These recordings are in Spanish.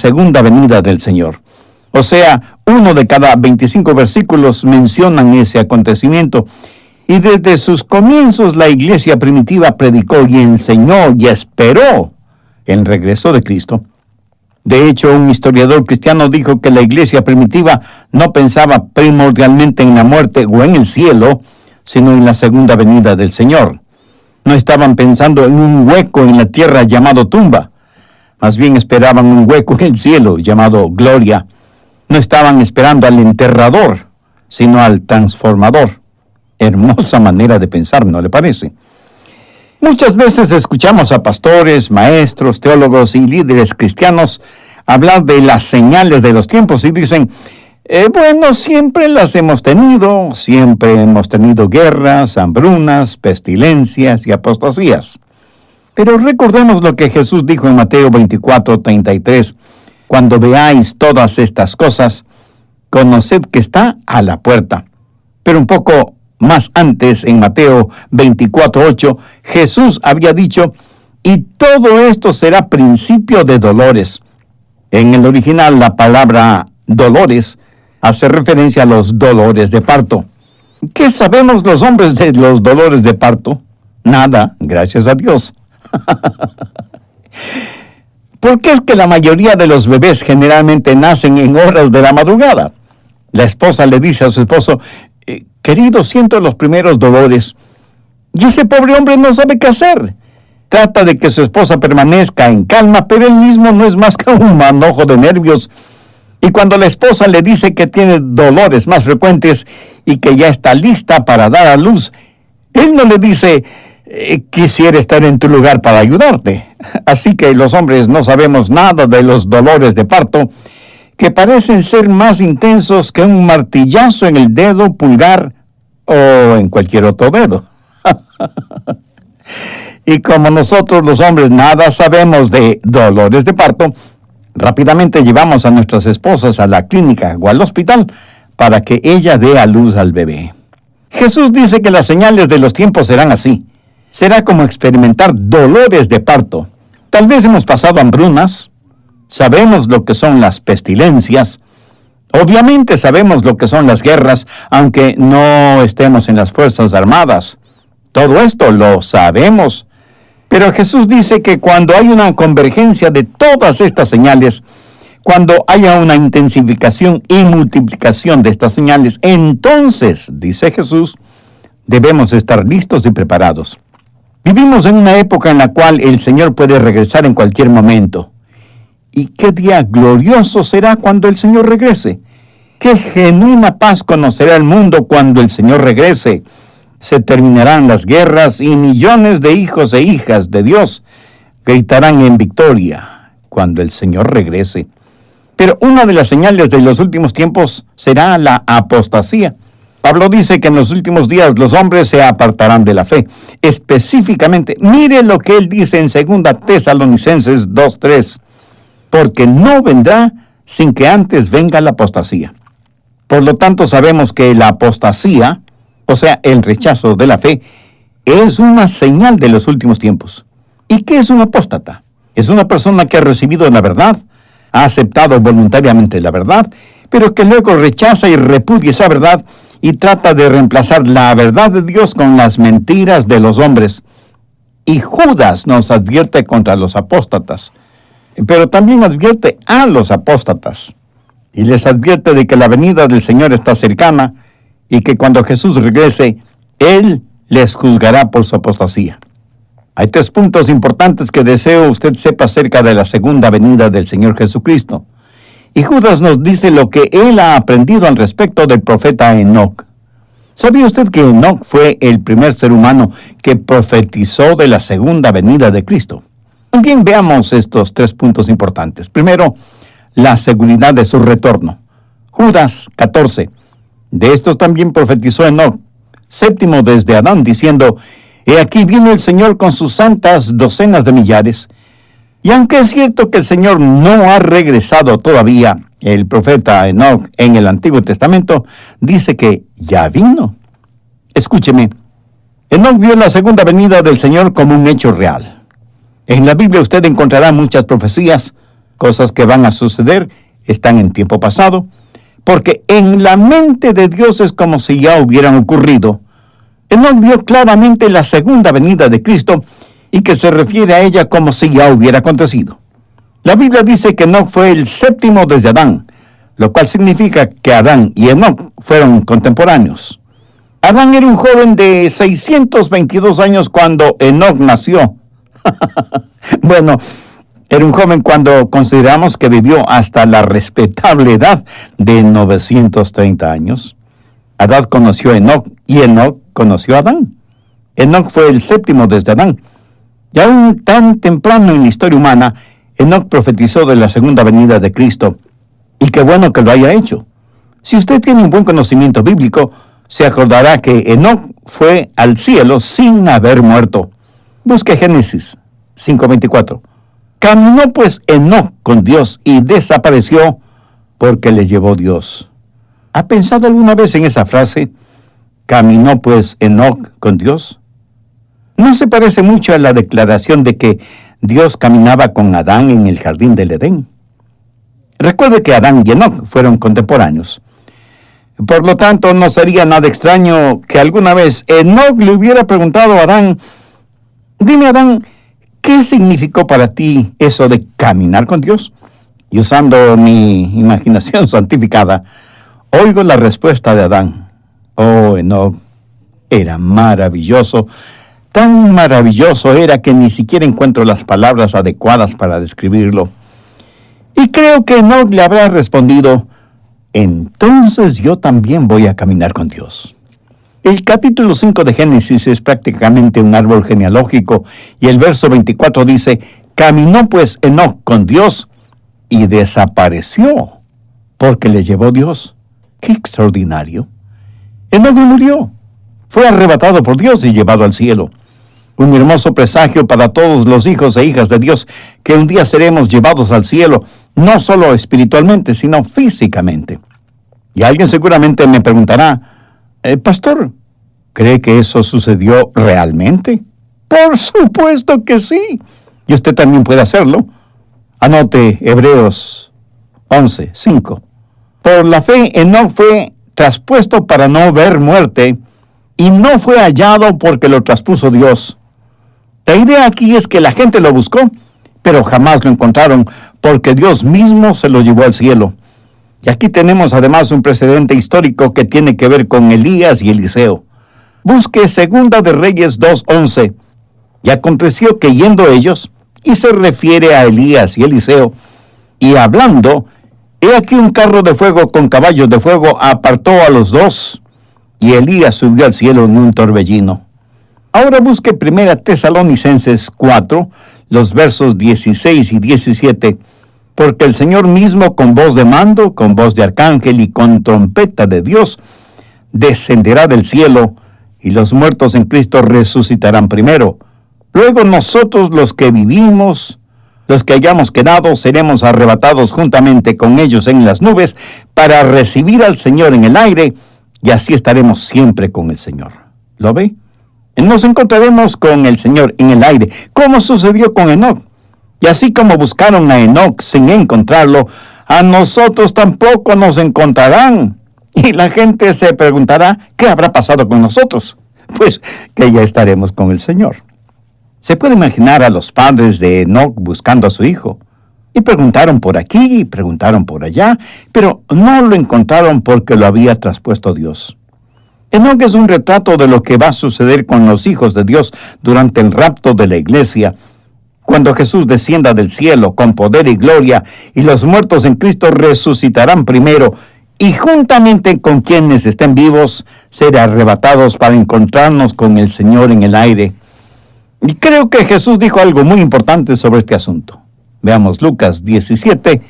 segunda venida del Señor. O sea, uno de cada 25 versículos mencionan ese acontecimiento. Y desde sus comienzos la iglesia primitiva predicó y enseñó y esperó el regreso de Cristo. De hecho, un historiador cristiano dijo que la iglesia primitiva no pensaba primordialmente en la muerte o en el cielo, sino en la segunda venida del Señor. No estaban pensando en un hueco en la tierra llamado tumba. Más bien esperaban un hueco en el cielo llamado gloria. No estaban esperando al enterrador, sino al transformador. Hermosa manera de pensar, ¿no le parece? Muchas veces escuchamos a pastores, maestros, teólogos y líderes cristianos hablar de las señales de los tiempos y dicen, bueno, siempre las hemos tenido, siempre hemos tenido guerras, hambrunas, pestilencias y apostasías. Pero recordemos lo que Jesús dijo en Mateo 24:33, cuando veáis todas estas cosas, conoced que está a la puerta. Pero un poco más antes, en Mateo 24:8, Jesús había dicho, y todo esto será principio de dolores. En el original, la palabra dolores hace referencia a los dolores de parto. ¿Qué sabemos los hombres de los dolores de parto? Nada, gracias a Dios. ¿Por qué es que la mayoría de los bebés generalmente nacen en horas de la madrugada? La esposa le dice a su esposo, querido, siento los primeros dolores. Y ese pobre hombre no sabe qué hacer. Trata de que su esposa permanezca en calma, pero él mismo no es más que un manojo de nervios. Y cuando la esposa le dice que tiene dolores más frecuentes y que ya está lista para dar a luz, él no le dice, quisiera estar en tu lugar para ayudarte. Así que los hombres no sabemos nada de los dolores de parto, que parecen ser más intensos que un martillazo en el dedo pulgar o en cualquier otro dedo. Y como nosotros los hombres nada sabemos de dolores de parto, rápidamente llevamos a nuestras esposas a la clínica o al hospital para que ella dé a luz al bebé. Jesús dice que las señales de los tiempos serán así. Será como experimentar dolores de parto. Tal vez hemos pasado hambrunas. Sabemos lo que son las pestilencias. Obviamente sabemos lo que son las guerras, aunque no estemos en las Fuerzas Armadas. Todo esto lo sabemos. Pero Jesús dice que cuando hay una convergencia de todas estas señales, cuando haya una intensificación y multiplicación de estas señales, entonces, dice Jesús, debemos estar listos y preparados. Vivimos en una época en la cual el Señor puede regresar en cualquier momento. ¿Y qué día glorioso será cuando el Señor regrese? ¿Qué genuina paz conocerá el mundo cuando el Señor regrese? Se terminarán las guerras y millones de hijos e hijas de Dios gritarán en victoria cuando el Señor regrese. Pero una de las señales de los últimos tiempos será la apostasía. Pablo dice que en los últimos días los hombres se apartarán de la fe. Específicamente, mire lo que él dice en 2 Tesalonicenses 2:3. Porque no vendrá sin que antes venga la apostasía. Por lo tanto, sabemos que la apostasía, o sea, el rechazo de la fe, es una señal de los últimos tiempos. ¿Y qué es un apóstata? Es una persona que ha recibido la verdad, ha aceptado voluntariamente la verdad, pero que luego rechaza y repudia esa verdad y trata de reemplazar la verdad de Dios con las mentiras de los hombres. Y Judas nos advierte contra los apóstatas, pero también advierte a los apóstatas. Y les advierte de que la venida del Señor está cercana y que cuando Jesús regrese, Él les juzgará por su apostasía. Hay 3 puntos importantes que deseo usted sepa acerca de la segunda venida del Señor Jesucristo. Y Judas nos dice lo que él ha aprendido al respecto del profeta Enoc. ¿Sabía usted que Enoc fue el primer ser humano que profetizó de la segunda venida de Cristo? También veamos estos 3 puntos importantes. Primero, la seguridad de su retorno. Judas 14. De estos también profetizó Enoc, séptimo desde Adán, diciendo, he aquí viene el Señor con sus santas docenas de millares. Y aunque es cierto que el Señor no ha regresado todavía, el profeta Enoc en el Antiguo Testamento dice que ya vino. Escúcheme, Enoc vio la segunda venida del Señor como un hecho real. En la Biblia usted encontrará muchas profecías cosas que van a suceder, están en tiempo pasado, porque en la mente de Dios es como si ya hubieran ocurrido. Enoc vio claramente la segunda venida de Cristo y que se refiere a ella como si ya hubiera acontecido. La Biblia dice que Enoc fue el séptimo desde Adán, lo cual significa que Adán y Enoc fueron contemporáneos. Adán era un joven de 622 años cuando Enoc nació. Bueno, era un joven cuando consideramos que vivió hasta la respetable edad de 930 años. Adán conoció a Enoc y Enoc conoció a Adán. Enoc fue el séptimo desde Adán. Y aún tan temprano en la historia humana, Enoc profetizó de la segunda venida de Cristo. Y qué bueno que lo haya hecho. Si usted tiene un buen conocimiento bíblico, se acordará que Enoc fue al cielo sin haber muerto. Busque Génesis 5:24. Caminó pues Enoc con Dios y desapareció porque le llevó Dios. ¿Ha pensado alguna vez en esa frase? ¿Caminó pues Enoc con Dios? ¿No se parece mucho a la declaración de que Dios caminaba con Adán en el jardín del Edén? Recuerde que Adán y Enoc fueron contemporáneos. Por lo tanto, no sería nada extraño que alguna vez Enoc le hubiera preguntado a Adán: dime, Adán, ¿qué significó para ti eso de caminar con Dios? Y usando mi imaginación santificada, oigo la respuesta de Adán. Oh, Enoc, era maravilloso. Tan maravilloso era que ni siquiera encuentro las palabras adecuadas para describirlo. Y creo que Enoc le habrá respondido: entonces yo también voy a caminar con Dios. El capítulo 5 de Génesis es prácticamente un árbol genealógico y el verso 24 dice: caminó pues Enoc con Dios y desapareció porque le llevó Dios. ¡Qué extraordinario! Enoc no murió, fue arrebatado por Dios y llevado al cielo. Un hermoso presagio para todos los hijos e hijas de Dios, que un día seremos llevados al cielo, no solo espiritualmente, sino físicamente. Y alguien seguramente me preguntará: pastor, ¿cree que eso sucedió realmente? Por supuesto que sí. Y usted también puede hacerlo. Anote Hebreos 11:5. Por la fe, Enoc fue traspuesto para no ver muerte, y no fue hallado porque lo traspuso Dios. La idea aquí es que la gente lo buscó, pero jamás lo encontraron, porque Dios mismo se lo llevó al cielo. Y aquí tenemos además un precedente histórico que tiene que ver con Elías y Eliseo. Busque Segunda de Reyes 2:11. Y aconteció que yendo ellos, y se refiere a Elías y Eliseo, y hablando, he aquí un carro de fuego con caballos de fuego apartó a los dos, y Elías subió al cielo en un torbellino. Ahora busque 1 Tesalonicenses 4, los versos 16 y 17, porque el Señor mismo con voz de mando, con voz de arcángel y con trompeta de Dios, descenderá del cielo, y los muertos en Cristo resucitarán primero. Luego nosotros los que vivimos, los que hayamos quedado, seremos arrebatados juntamente con ellos en las nubes para recibir al Señor en el aire, y así estaremos siempre con el Señor. ¿Lo ve? Nos encontraremos con el Señor en el aire, como sucedió con Enoc. Y así como buscaron a Enoc sin encontrarlo, a nosotros tampoco nos encontrarán. Y la gente se preguntará: ¿qué habrá pasado con nosotros? Pues que ya estaremos con el Señor. Se puede imaginar a los padres de Enoc buscando a su hijo. Y preguntaron por aquí, y preguntaron por allá, pero no lo encontraron porque lo había traspuesto Dios. Enoc es un retrato de lo que va a suceder con los hijos de Dios durante el rapto de la iglesia, cuando Jesús descienda del cielo con poder y gloria, y los muertos en Cristo resucitarán primero, y juntamente con quienes estén vivos, serán arrebatados para encontrarnos con el Señor en el aire. Y creo que Jesús dijo algo muy importante sobre este asunto. Veamos Lucas 17,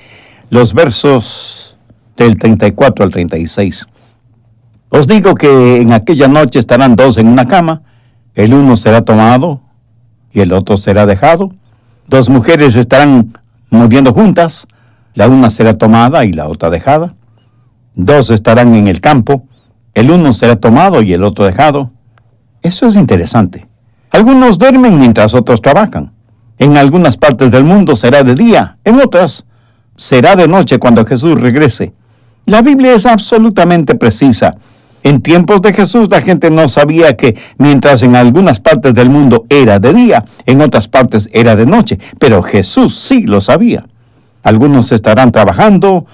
los versos del 34 al 36. Os digo que en aquella noche estarán dos en una cama, el uno será tomado y el otro será dejado. Dos mujeres estarán muriendo juntas, la una será tomada y la otra dejada. Dos estarán en el campo, el uno será tomado y el otro dejado. Eso es interesante. Algunos duermen mientras otros trabajan. En algunas partes del mundo será de día, en otras será de noche cuando Jesús regrese. La Biblia es absolutamente precisa. En tiempos de Jesús la gente no sabía que mientras en algunas partes del mundo era de día, en otras partes era de noche, pero Jesús sí lo sabía. Algunos estarán trabajando,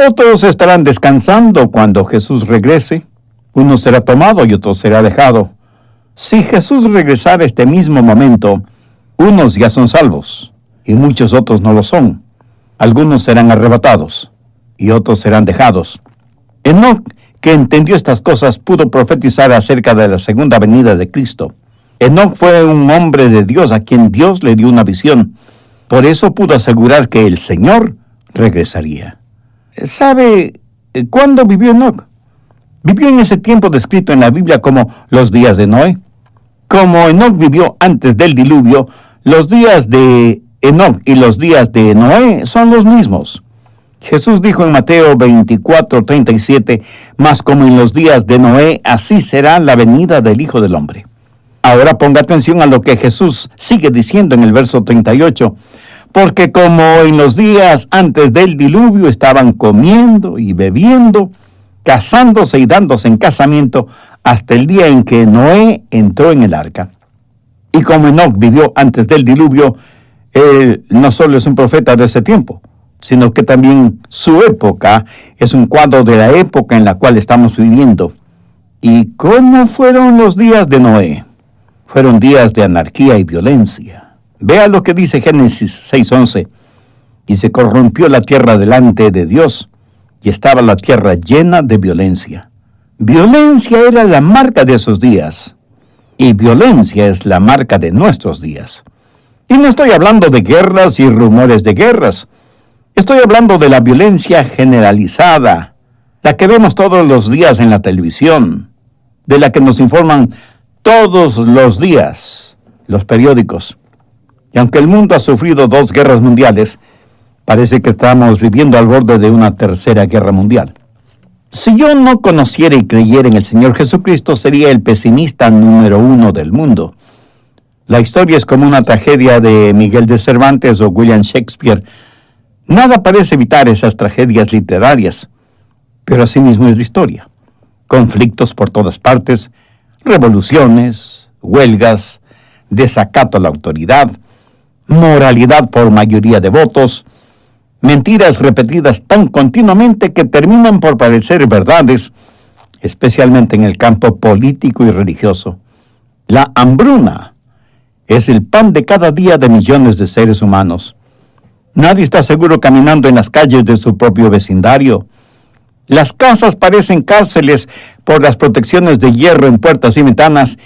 otros estarán descansando cuando Jesús regrese. Uno será tomado y otro será dejado. Si Jesús regresara este mismo momento, unos ya son salvos y muchos otros no lo son. Algunos serán arrebatados y otros serán dejados. Enoc, que entendió estas cosas, pudo profetizar acerca de la segunda venida de Cristo. Enoc fue un hombre de Dios a quien Dios le dio una visión. Por eso pudo asegurar que el Señor regresaría. ¿Sabe cuándo vivió Enoc? Vivió en ese tiempo descrito en la Biblia como los días de Noé. Como Enoc vivió antes del diluvio, los días de Enoc y los días de Noé son los mismos. Jesús dijo en Mateo 24:37, mas como en los días de Noé, así será la venida del Hijo del Hombre. Ahora ponga atención a lo que Jesús sigue diciendo en el verso 38, porque como en los días antes del diluvio estaban comiendo y bebiendo, casándose y dándose en casamiento, hasta el día en que Noé entró en el arca. Y como Enoc vivió antes del diluvio, él no solo es un profeta de ese tiempo, sino que también su época es un cuadro de la época en la cual estamos viviendo. ¿Y cómo fueron los días de Noé? Fueron días de anarquía y violencia. Vea lo que dice Génesis 6:11. Y se corrompió la tierra delante de Dios, y estaba la tierra llena de violencia. Violencia era la marca de esos días, y violencia es la marca de nuestros días. Y no estoy hablando de guerras y rumores de guerras. Estoy hablando de la violencia generalizada, la que vemos todos los días en la televisión, de la que nos informan todos los días los periódicos. Y aunque el mundo ha sufrido 2 guerras mundiales, parece que estamos viviendo al borde de una tercera guerra mundial. Si yo no conociera y creyera en el Señor Jesucristo, sería el pesimista número 1 del mundo. La historia es como una tragedia de Miguel de Cervantes o William Shakespeare. Nada parece evitar esas tragedias literarias, pero así mismo es la historia. Conflictos por todas partes, revoluciones, huelgas, desacato a la autoridad, moralidad por mayoría de votos, mentiras repetidas tan continuamente que terminan por parecer verdades, especialmente en el campo político y religioso. La hambruna es el pan de cada día de millones de seres humanos. Nadie está seguro caminando en las calles de su propio vecindario. Las casas parecen cárceles por las protecciones de hierro en puertas y ventanas,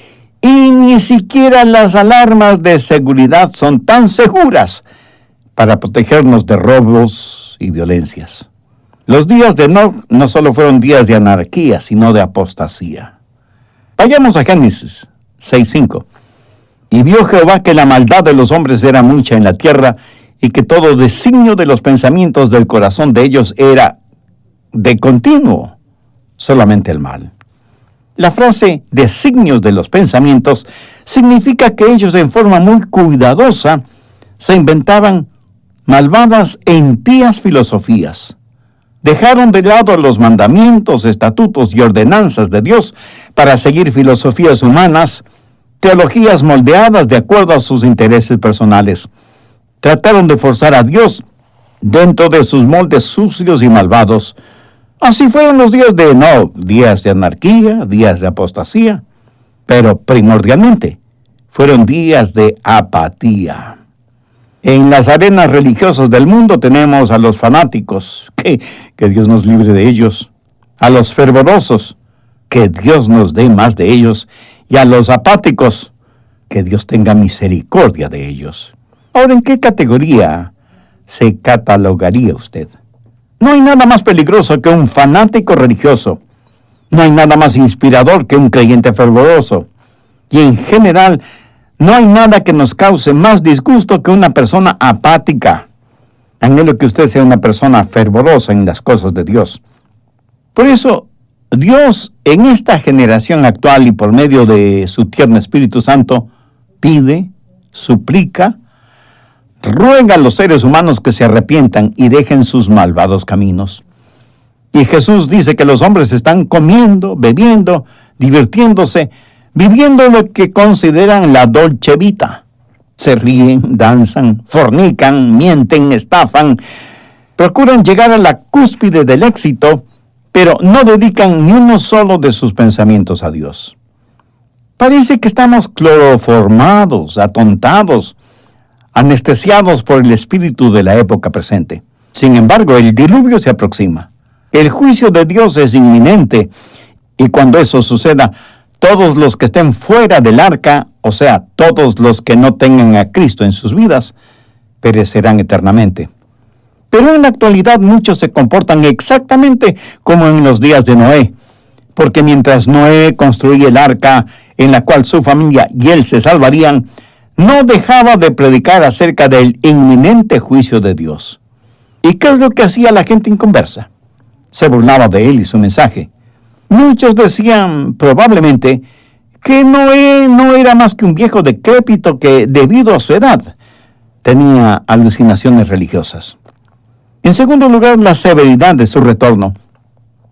y ni siquiera las alarmas de seguridad son tan seguras para protegernos de robos y violencias. Los días de Enoc no solo fueron días de anarquía, sino de apostasía. Vayamos a Génesis 6:5. Y vio Jehová que la maldad de los hombres era mucha en la tierra, y que todo designio de los pensamientos del corazón de ellos era de continuo solamente el mal. La frase designios de los pensamientos significa que ellos en forma muy cuidadosa se inventaban malvadas e impías filosofías. Dejaron de lado los mandamientos, estatutos y ordenanzas de Dios para seguir filosofías humanas, teologías moldeadas de acuerdo a sus intereses personales. Trataron de forzar a Dios dentro de sus moldes sucios y malvados. Así fueron los días de Enoc, días de anarquía, días de apostasía, pero primordialmente fueron días de apatía. En las arenas religiosas del mundo tenemos a los fanáticos, que Dios nos libre de ellos, a los fervorosos, que Dios nos dé más de ellos, y a los apáticos, que Dios tenga misericordia de ellos. Ahora, ¿en qué categoría se catalogaría usted? No hay nada más peligroso que un fanático religioso. No hay nada más inspirador que un creyente fervoroso. Y en general, no hay nada que nos cause más disgusto que una persona apática. Anhelo que usted sea una persona fervorosa en las cosas de Dios. Por eso, Dios en esta generación actual y por medio de su tierno Espíritu Santo, pide, suplica, ruega a los seres humanos que se arrepientan y dejen sus malvados caminos. Y Jesús dice que los hombres están comiendo, bebiendo, divirtiéndose, viviendo lo que consideran la dolce vita. Se ríen, danzan, fornican, mienten, estafan, procuran llegar a la cúspide del éxito, pero no dedican ni uno solo de sus pensamientos a Dios. Parece que estamos cloroformados, atontados, anestesiados por el espíritu de la época presente. Sin embargo, el diluvio se aproxima. El juicio de Dios es inminente, y cuando eso suceda, todos los que estén fuera del arca, o sea, todos los que no tengan a Cristo en sus vidas, perecerán eternamente. Pero en la actualidad muchos se comportan exactamente como en los días de Noé, porque mientras Noé construía el arca en la cual su familia y él se salvarían, no dejaba de predicar acerca del inminente juicio de Dios. ¿Y qué es lo que hacía la gente inconversa? Se burlaba de él y su mensaje. Muchos decían probablemente que Noé no era más que un viejo decrépito que, debido a su edad, tenía alucinaciones religiosas. En segundo lugar, la severidad de su retorno.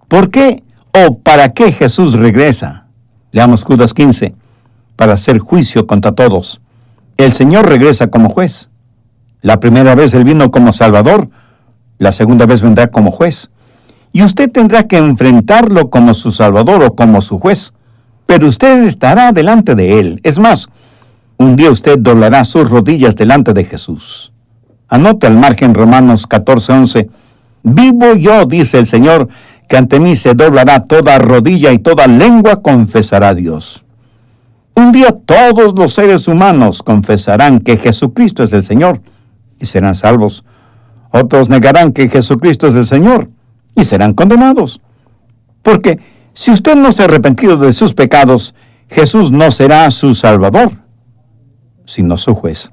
¿Por qué o para qué Jesús regresa? Leamos Judas 15, para hacer juicio contra todos. El Señor regresa como juez. La primera vez Él vino como Salvador, la segunda vez vendrá como juez. Y usted tendrá que enfrentarlo como su Salvador o como su juez. Pero usted estará delante de Él. Es más, un día usted doblará sus rodillas delante de Jesús. Anote al margen Romanos 14:11. Vivo yo, dice el Señor, que ante mí se doblará toda rodilla y toda lengua confesará a Dios. Un día todos los seres humanos confesarán que Jesucristo es el Señor y serán salvos. Otros negarán que Jesucristo es el Señor y serán condenados. Porque si usted no se ha arrepentido de sus pecados, Jesús no será su Salvador, sino su juez.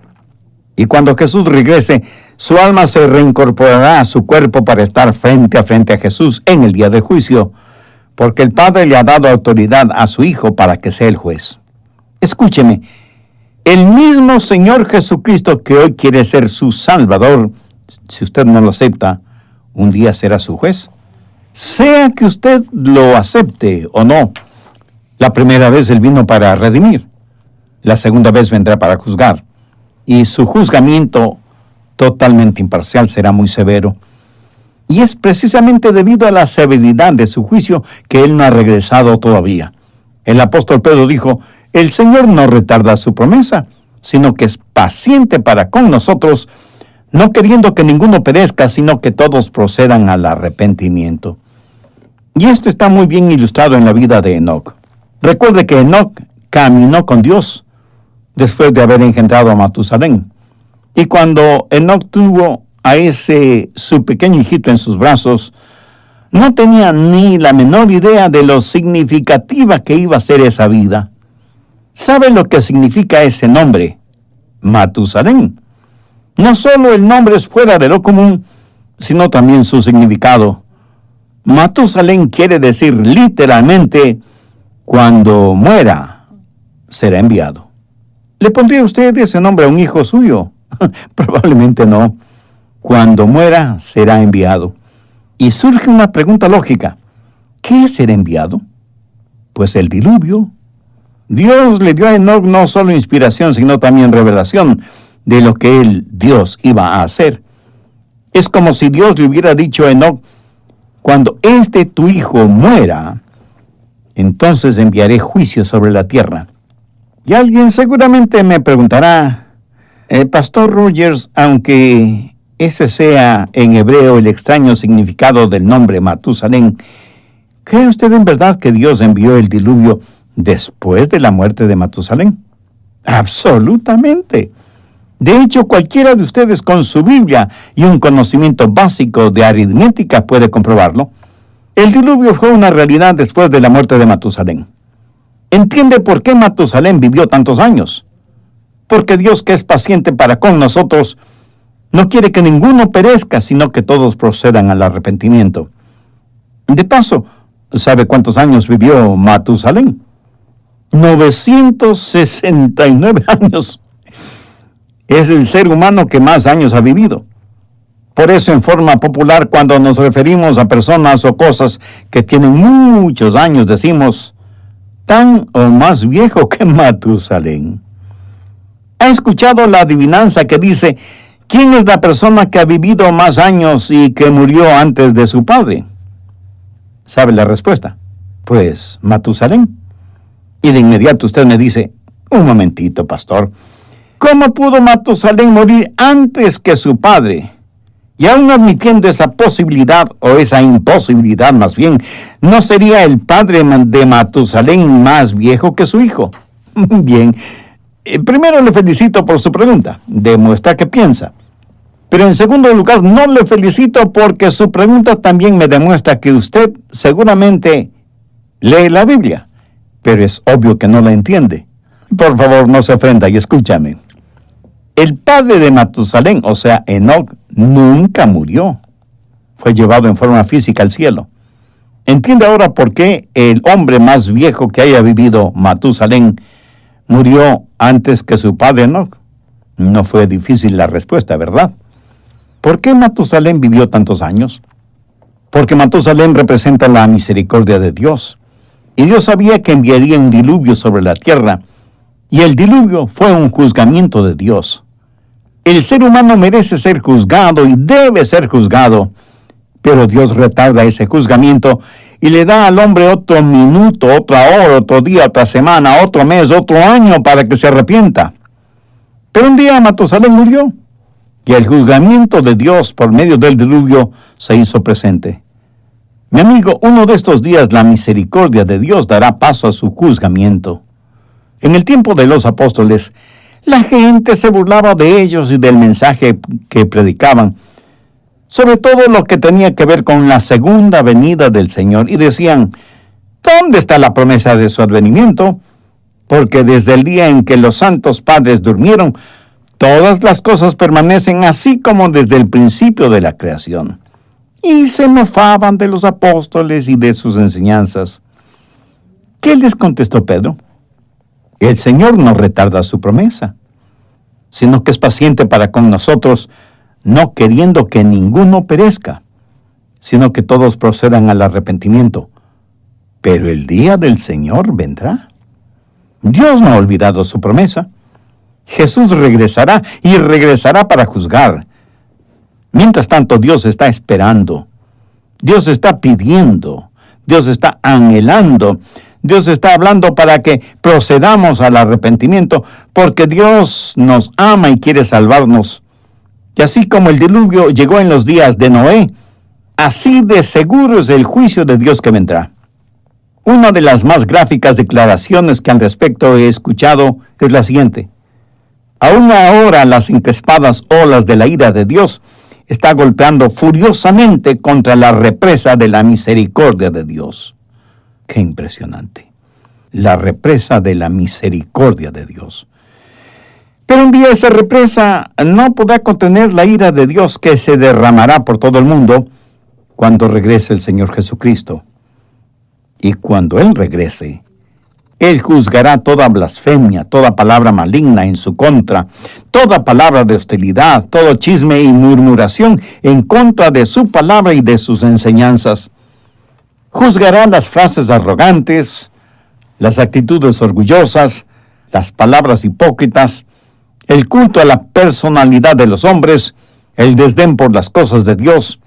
Y cuando Jesús regrese, su alma se reincorporará a su cuerpo para estar frente a Jesús en el día del juicio, porque el Padre le ha dado autoridad a su Hijo para que sea el juez. Escúcheme, el mismo Señor Jesucristo que hoy quiere ser su Salvador, si usted no lo acepta, un día será su juez. Sea que usted lo acepte o no, la primera vez Él vino para redimir, la segunda vez vendrá para juzgar, y su juzgamiento totalmente imparcial será muy severo. Y es precisamente debido a la severidad de su juicio que Él no ha regresado todavía. El apóstol Pedro dijo, el Señor no retarda su promesa, sino que es paciente para con nosotros, no queriendo que ninguno perezca, sino que todos procedan al arrepentimiento. Y esto está muy bien ilustrado en la vida de Enoc. Recuerde que Enoc caminó con Dios después de haber engendrado a Matusalén. Y cuando Enoc tuvo a ese su pequeño hijito en sus brazos, no tenía ni la menor idea de lo significativa que iba a ser esa vida. ¿Sabe lo que significa ese nombre? Matusalén. No solo el nombre es fuera de lo común, sino también su significado. Matusalén quiere decir literalmente, cuando muera, será enviado. ¿Le pondría usted ese nombre a un hijo suyo? Probablemente no. Cuando muera, será enviado. Y surge una pregunta lógica. ¿Qué es ser enviado? Pues el diluvio. Dios le dio a Enoc no solo inspiración, sino también revelación de lo que Dios iba a hacer. Es como si Dios le hubiera dicho a Enoc, cuando tu hijo muera, entonces enviaré juicio sobre la tierra. Y alguien seguramente me preguntará, Pastor Rogers, aunque ese sea en hebreo el extraño significado del nombre Matusalén, ¿cree usted en verdad que Dios envió el diluvio después de la muerte de Matusalén? Absolutamente. De hecho, cualquiera de ustedes con su Biblia y un conocimiento básico de aritmética puede comprobarlo. El diluvio fue una realidad después de la muerte de Matusalén. ¿Entiende por qué Matusalén vivió tantos años? Porque Dios, que es paciente para con nosotros, no quiere que ninguno perezca, sino que todos procedan al arrepentimiento. De paso, ¿sabe cuántos años vivió Matusalén? 969 años. es el ser humano que más años ha vivido. Por eso, en forma popular, cuando nos referimos a personas o cosas que tienen muchos años, decimos, tan o más viejo que Matusalén. ¿Ha escuchado la adivinanza que dice, ¿quién es la persona que ha vivido más años y que murió antes de su padre? ¿Sabe la respuesta? Pues, Matusalén. Y de inmediato usted me dice, un momentito, pastor, ¿cómo pudo Matusalén morir antes que su padre? Y aún admitiendo esa posibilidad, o esa imposibilidad más bien, ¿no sería el padre de Matusalén más viejo que su hijo? Bien, primero le felicito por su pregunta, demuestra que piensa. Pero en segundo lugar, no le felicito porque su pregunta también me demuestra que usted seguramente lee la Biblia, pero es obvio que no la entiende. Por favor, no se ofenda y escúchame. El padre de Matusalén, o sea, Enoc, nunca murió. Fue llevado en forma física al cielo. ¿Entiende ahora por qué el hombre más viejo que haya vivido, Matusalén, murió antes que su padre Enoc? No fue difícil la respuesta, ¿verdad? ¿Por qué Matusalén vivió tantos años? Porque Matusalén representa la misericordia de Dios. Y Dios sabía que enviaría un diluvio sobre la tierra. Y el diluvio fue un juzgamiento de Dios. El ser humano merece ser juzgado y debe ser juzgado. Pero Dios retarda ese juzgamiento y le da al hombre otro minuto, otra hora, otro día, otra semana, otro mes, otro año para que se arrepienta. Pero un día Matusalén murió y el juzgamiento de Dios por medio del diluvio se hizo presente. Mi amigo, uno de estos días la misericordia de Dios dará paso a su juzgamiento. En el tiempo de los apóstoles, la gente se burlaba de ellos y del mensaje que predicaban, sobre todo lo que tenía que ver con la segunda venida del Señor, y decían, ¿dónde está la promesa de su advenimiento? Porque desde el día en que los santos padres durmieron, todas las cosas permanecen así como desde el principio de la creación. Y se mofaban de los apóstoles y de sus enseñanzas. ¿Qué les contestó Pedro? El Señor no retarda su promesa, sino que es paciente para con nosotros, no queriendo que ninguno perezca, sino que todos procedan al arrepentimiento. Pero el día del Señor vendrá. Dios no ha olvidado su promesa. Jesús regresará y regresará para juzgar. Mientras tanto, Dios está esperando. Dios está pidiendo. Dios está anhelando. Dios está hablando para que procedamos al arrepentimiento, porque Dios nos ama y quiere salvarnos. Y así como el diluvio llegó en los días de Noé, así de seguro es el juicio de Dios que vendrá. Una de las más gráficas declaraciones que al respecto he escuchado es la siguiente. Aún ahora las encrespadas olas de la ira de Dios está golpeando furiosamente contra la represa de la misericordia de Dios. ¡Qué impresionante! La represa de la misericordia de Dios. Pero un día esa represa no podrá contener la ira de Dios que se derramará por todo el mundo cuando regrese el Señor Jesucristo. Y cuando Él regrese, Él juzgará toda blasfemia, toda palabra maligna en su contra, toda palabra de hostilidad, todo chisme y murmuración en contra de su palabra y de sus enseñanzas. Juzgará las frases arrogantes, las actitudes orgullosas, las palabras hipócritas, el culto a la personalidad de los hombres, el desdén por las cosas de Dios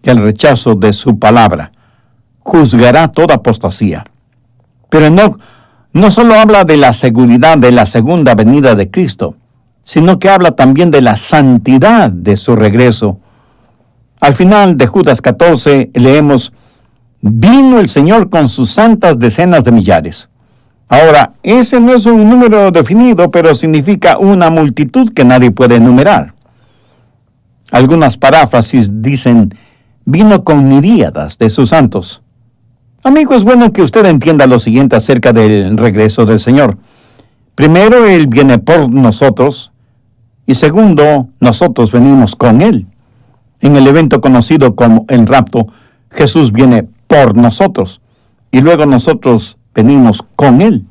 y el rechazo de su palabra. Juzgará toda apostasía. Pero no solo habla de la seguridad de la segunda venida de Cristo, sino que habla también de la santidad de su regreso. Al final de Judas 14 leemos, vino el Señor con sus santas decenas de millares. Ahora, ese no es un número definido, pero significa una multitud que nadie puede enumerar. Algunas paráfrasis dicen, vino con miríadas de sus santos. Amigo, es bueno que usted entienda lo siguiente acerca del regreso del Señor. Primero, Él viene por nosotros, y segundo, nosotros venimos con Él. En el evento conocido como el rapto, Jesús viene por nosotros, y luego nosotros venimos con Él.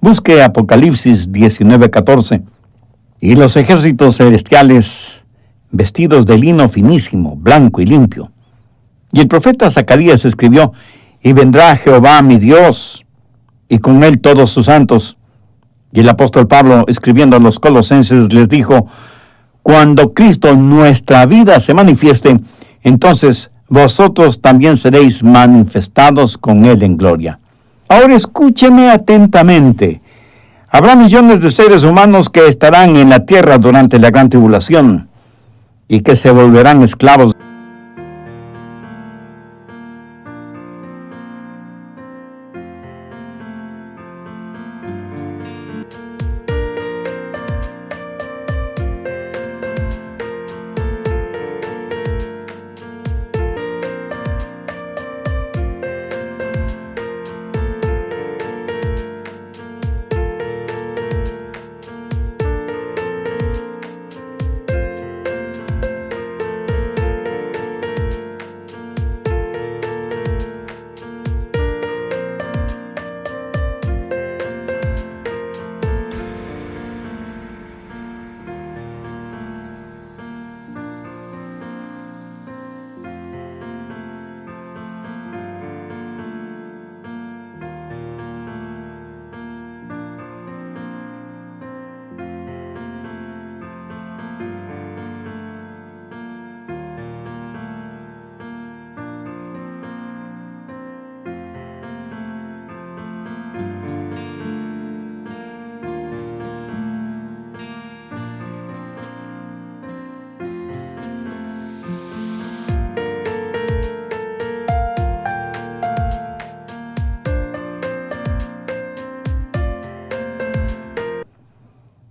Busque Apocalipsis 19:14. y los ejércitos celestiales vestidos de lino finísimo, blanco y limpio. Y el profeta Zacarías escribió: y vendrá Jehová mi Dios, y con él todos sus santos. Y el apóstol Pablo, escribiendo a los colosenses, les dijo: cuando Cristo nuestra vida se manifieste, entonces vosotros también seréis manifestados con él en gloria. Ahora escúcheme atentamente. Habrá millones de seres humanos que estarán en la tierra durante la gran tribulación y que se volverán esclavos.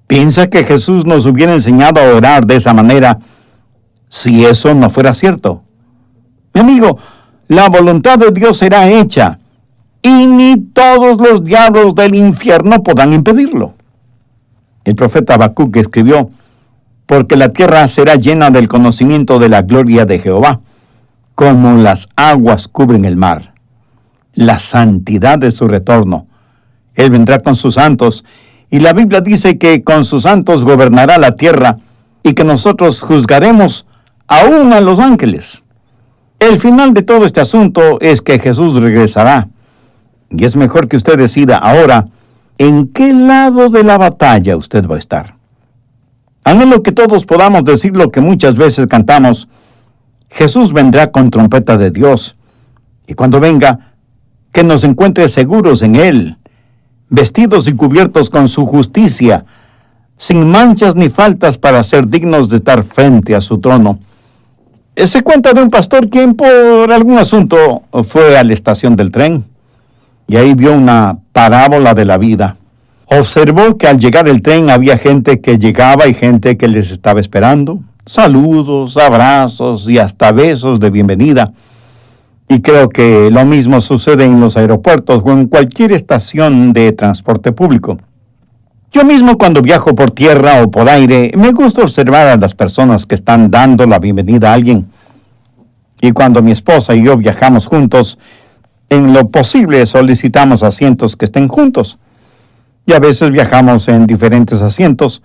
¿Piensa que Jesús nos hubiera enseñado a orar de esa manera si eso no fuera cierto? Mi amigo, la voluntad de Dios será hecha y ni todos los diablos del infierno podrán impedirlo. El profeta Habacuc escribió: porque la tierra será llena del conocimiento de la gloria de Jehová, como las aguas cubren el mar. La santidad de su retorno. Él vendrá con sus santos, y la Biblia dice que con sus santos gobernará la tierra, y que nosotros juzgaremos aún a los ángeles. El final de todo este asunto es que Jesús regresará, y es mejor que usted decida ahora en qué lado de la batalla usted va a estar. Anhelo que todos podamos decir lo que muchas veces cantamos: Jesús vendrá con trompeta de Dios, y cuando venga, que nos encuentre seguros en Él, vestidos y cubiertos con su justicia, sin manchas ni faltas, para ser dignos de estar frente a su trono. Se cuenta de un pastor quien por algún asunto fue a la estación del tren y ahí vio una parábola de la vida. Observó que al llegar el tren había gente que llegaba y gente que les estaba esperando. Saludos, abrazos y hasta besos de bienvenida. Y creo que lo mismo sucede en los aeropuertos o en cualquier estación de transporte público. Yo mismo, cuando viajo por tierra o por aire, me gusta observar a las personas que están dando la bienvenida a alguien. Y cuando mi esposa y yo viajamos juntos, en lo posible solicitamos asientos que estén juntos. Y a veces viajamos en diferentes asientos,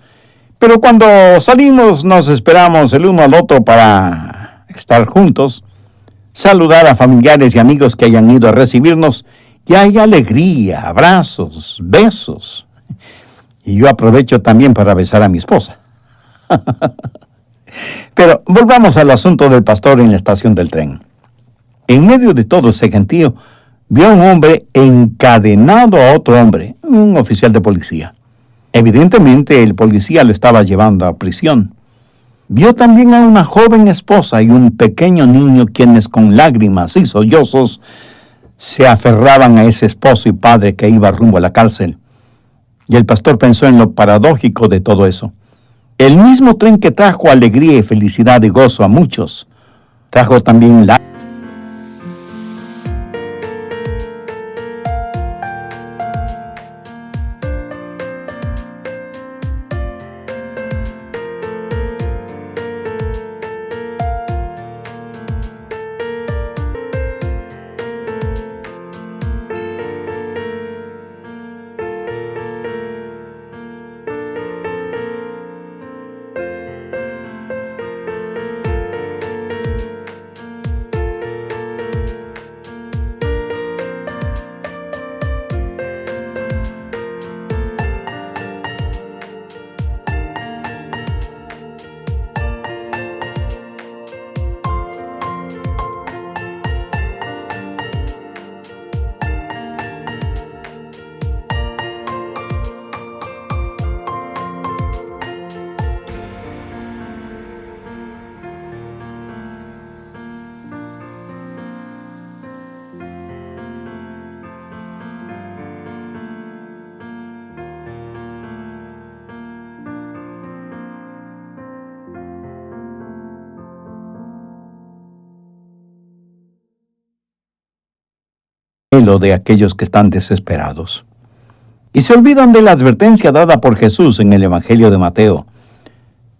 pero cuando salimos nos esperamos el uno al otro para estar juntos, saludar a familiares y amigos que hayan ido a recibirnos, y hay alegría, abrazos, besos. Y yo aprovecho también para besar a mi esposa. Pero volvamos al asunto del pastor en la estación del tren. En medio de todo ese gentío, vio a un hombre encadenado a otro hombre, un oficial de policía. Evidentemente el policía lo estaba llevando a prisión. Vio también a una joven esposa y un pequeño niño, quienes con lágrimas y sollozos se aferraban a ese esposo y padre que iba rumbo a la cárcel. Y el pastor pensó en lo paradójico de todo eso. El mismo tren que trajo alegría y felicidad y gozo a muchos, trajo también la anhelo de aquellos que están desesperados. Y se olvidan de la advertencia dada por Jesús en el Evangelio de Mateo.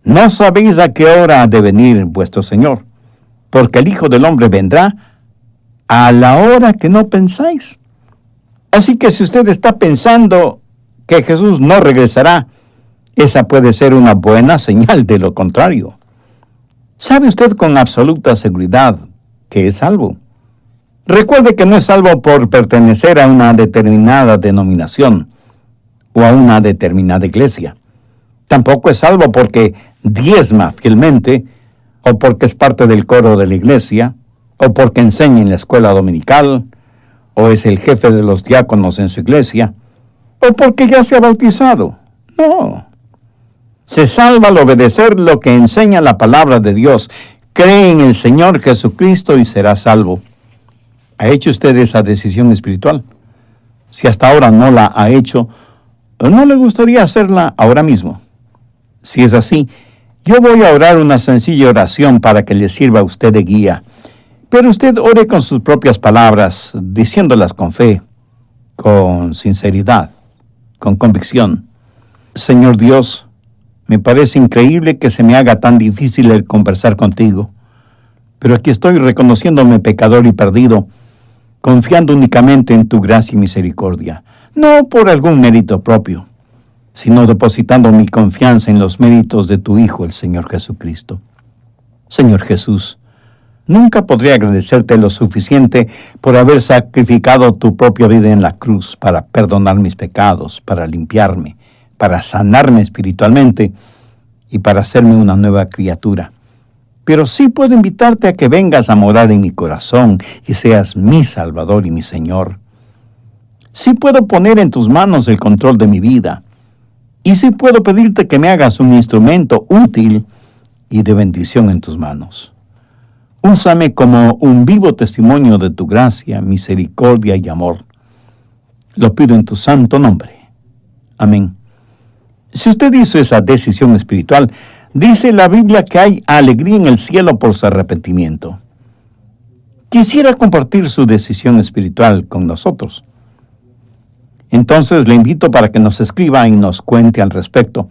No sabéis a qué hora ha de venir vuestro Señor, porque el Hijo del Hombre vendrá a la hora que no pensáis. Así que si usted está pensando que Jesús no regresará, esa puede ser una buena señal de lo contrario. ¿Sabe usted con absoluta seguridad que es salvo? Recuerde que no es salvo por pertenecer a una determinada denominación o a una determinada iglesia. Tampoco es salvo porque diezma fielmente, o porque es parte del coro de la iglesia, o porque enseña en la escuela dominical, o es el jefe de los diáconos en su iglesia, o porque ya se ha bautizado. No. Se salva al obedecer lo que enseña la palabra de Dios. Cree en el Señor Jesucristo y será salvo. ¿Ha hecho usted esa decisión espiritual? Si hasta ahora no la ha hecho, ¿no le gustaría hacerla ahora mismo? Si es así, yo voy a orar una sencilla oración para que le sirva a usted de guía. Pero usted ore con sus propias palabras, diciéndolas con fe, con sinceridad, con convicción. Señor Dios, me parece increíble que se me haga tan difícil el conversar contigo, pero aquí estoy reconociéndome pecador y perdido, confiando únicamente en tu gracia y misericordia, no por algún mérito propio, sino depositando mi confianza en los méritos de tu Hijo, el Señor Jesucristo. Señor Jesús, nunca podré agradecerte lo suficiente por haber sacrificado tu propia vida en la cruz para perdonar mis pecados, para limpiarme, para sanarme espiritualmente y para hacerme una nueva criatura. Pero sí puedo invitarte a que vengas a morar en mi corazón y seas mi Salvador y mi Señor. Sí puedo poner en tus manos el control de mi vida. Y sí puedo pedirte que me hagas un instrumento útil y de bendición en tus manos. Úsame como un vivo testimonio de tu gracia, misericordia y amor. Lo pido en tu santo nombre. Amén. Si usted hizo esa decisión espiritual, dice la Biblia que hay alegría en el cielo por su arrepentimiento. Quisiera compartir su decisión espiritual con nosotros. Entonces le invito para que nos escriba y nos cuente al respecto.